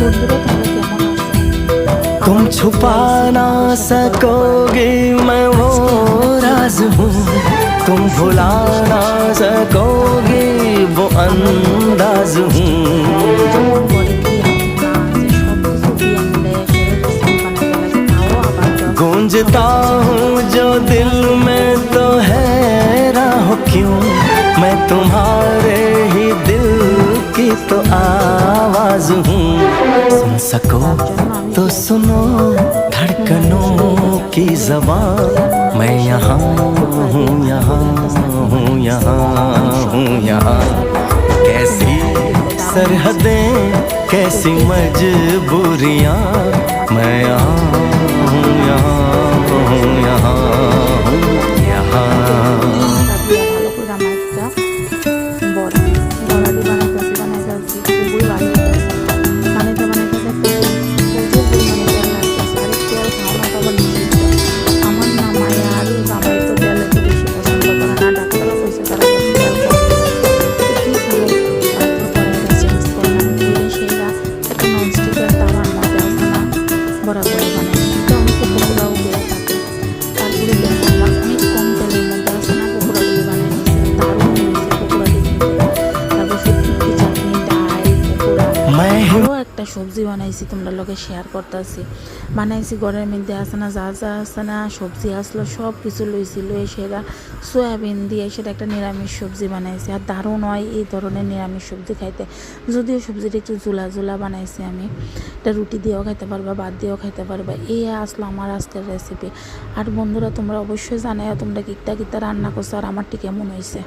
বন্ধুরা তোমরা কেমন আছো? तुम छुपा ना सकोगे मैं वो राज हूँ, तुम भुला ना सकोगे वो अंदाज हूँ। যখন বলে কি হবে না যে সব কিছু দিয়ে মিলে সেটা সিস্টেম বানাতে লাগে তাও আবার गूंजता हूँ जो दिल में तो हैरान हो क्यों, मैं तुम्हारे ही दिल की तो आवाज हूँ। सुन सको तो सुनो धड़कनों की ज़बान, मैं यहाँ हूँ, यहाँ हूँ, यहाँ हूँ, यहाँ। कैसी सरहदें कैसी मजबूरियाँ, मैं यहाँ हूँ, यहाँ हूँ, यहाँ हूँ, यहाँ। ভালো করে আমার একটা বড়া বড়াটি বানাইতেছি খুবই ভালো বানাইতে প্রচুর পরিমাণে তেল লাগতেছে আর একটু আর খাওয়া আবার নিষিদ্ধ। আমার না মায়া আর বাবাই তো তেল একটু বেশি পছন্দ করে না, ডাক্তারও কইছে তারা তেল কম কি চেঞ্জ করলাম ধীরে সেরা একটা ননস্টিকের তাওয়ার মধ্যে আছে না বরাবর বানাই কিন্তু অনেকে পকোড়াও দিয়ে থাকে। তারপরে দেখলাম অনেক কম তেলের মধ্যে আছে না পকোড়াগুলি বানিয়ে নিয়েছে, দারুণ হয়েছে পকোড়াটি খেতে। তারপর শুটকি চাটনি ডাল পকোড়া আরও একটা সবজি বানাইছি তোমরা লোকে শেয়ার করতেছি। বানাইছি ঘরের মধ্যে আছে না যা যা আছে না সবজি আসলো সব কিছু লইছিল সেটা সয়াবিন দিয়ে সেটা একটা নিরামিষ সবজি বানাইছি। আর দারুণ হয় এই ধরনের নিরামিষ সবজি খাইতে, যদিও সবজিটা একটু ঝোলা ঝোলা বানাইছি আমি। এটা রুটি দিয়েও খাইতে পারবা, ভাত দিয়েও খাইতে পারবা। এই আসলো আমার আজকের রেসিপি। আর বন্ধুরা তোমরা অবশ্যই জানাই তোমরা কিটা কিটা রান্না করছো আর আমারটি কেমন হয়েছে।